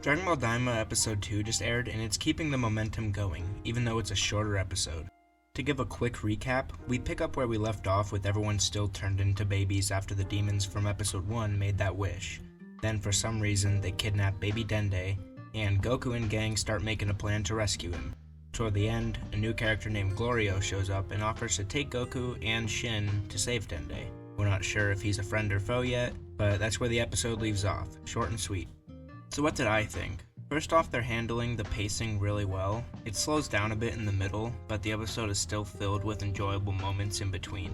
Dragon Ball Daima Episode 2 just aired, and it's keeping the momentum going, even though it's a shorter episode. To give a quick recap, we pick up where we left off with everyone still turned into babies after the demons from Episode 1 made that wish. Then for some reason, they kidnap baby Dende, and Goku and gang start making a plan to rescue him. Toward the end, a new character named Glorio shows up and offers to take Goku and Shin to save Dende. We're not sure if he's a friend or foe yet, but that's where the episode leaves off, short and sweet. So what did I think? First off, they're handling the pacing really well. It slows down a bit in the middle, but the episode is still filled with enjoyable moments in between.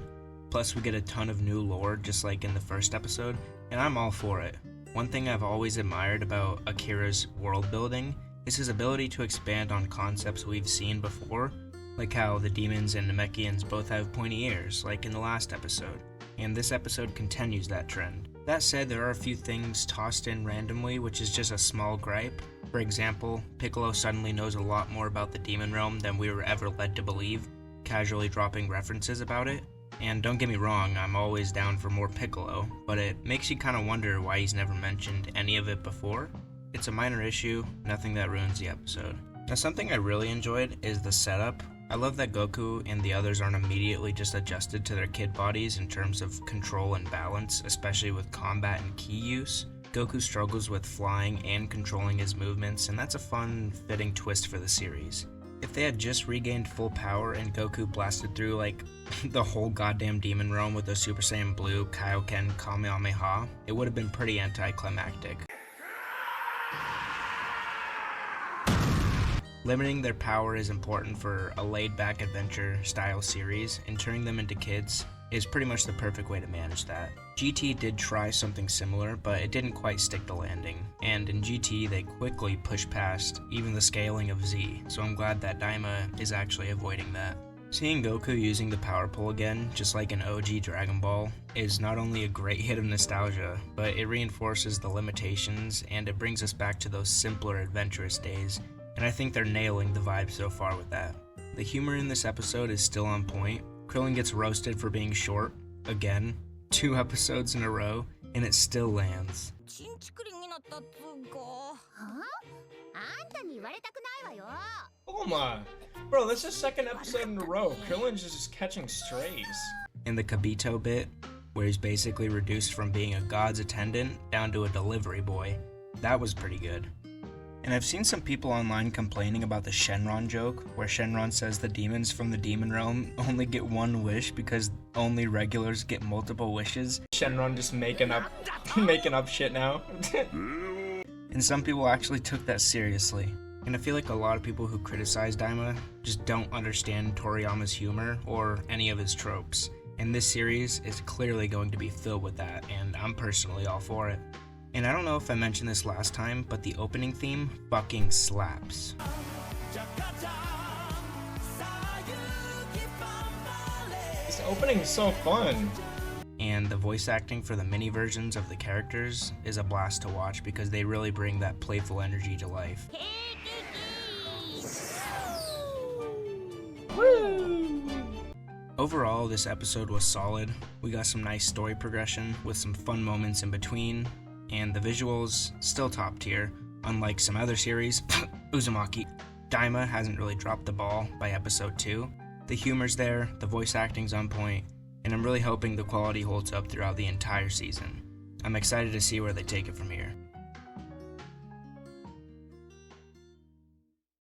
Plus we get a ton of new lore just like in the first episode, and I'm all for it. One thing I've always admired about Akira's world building is his ability to expand on concepts we've seen before, like how the demons and Namekians both have pointy ears, like in the last episode, and this episode continues that trend. That said, there are a few things tossed in randomly, which is just a small gripe. For example, Piccolo suddenly knows a lot more about the demon realm than we were ever led to believe, casually dropping references about it. And don't get me wrong, I'm always down for more Piccolo, but it makes you kinda wonder why he's never mentioned any of it before. It's a minor issue, nothing that ruins the episode. Now something I really enjoyed is the setup. I love that Goku and the others aren't immediately just adjusted to their kid bodies in terms of control and balance, especially with combat and ki use. Goku struggles with flying and controlling his movements, and that's a fun, fitting twist for the series. If they had just regained full power and Goku blasted through like the whole goddamn demon realm with a Super Saiyan Blue Kaioken Kamehameha, it would have been pretty anticlimactic. Limiting their power is important for a laid-back adventure-style series, and turning them into kids is pretty much the perfect way to manage that. GT did try something similar, but it didn't quite stick the landing, and in GT they quickly pushed past even the scaling of Z, so I'm glad that Daima is actually avoiding that. Seeing Goku using the power pole again, just like in OG Dragon Ball, is not only a great hit of nostalgia, but it reinforces the limitations, and it brings us back to those simpler, adventurous days. And I think they're nailing the vibe so far with that. The humor in this episode is still on point. Krillin gets roasted for being short, again, 2 episodes in a row, and it still lands. Oh my! Bro, this is the 2nd episode in a row. Krillin's just catching strays. And the Kabito bit, where he's basically reduced from being a god's attendant down to a delivery boy, that was pretty good. And I've seen some people online complaining about the Shenron joke, where Shenron says the demons from the demon realm only get 1 wish because only regulars get multiple wishes. Shenron just making up shit now. And some people actually took that seriously. And I feel like a lot of people who criticize Daima just don't understand Toriyama's humor or any of his tropes. And this series is clearly going to be filled with that, and I'm personally all for it. And I don't know if I mentioned this last time, but the opening theme fucking slaps. This opening is so fun. And the voice acting for the mini versions of the characters is a blast to watch because they really bring that playful energy to life. Woo! Overall, this episode was solid. We got some nice story progression with some fun moments in between. And the visuals, still top tier, unlike some other series, Uzumaki. Daima hasn't really dropped the ball by episode 2. The humor's there, the voice acting's on point, and I'm really hoping the quality holds up throughout the entire season. I'm excited to see where they take it from here.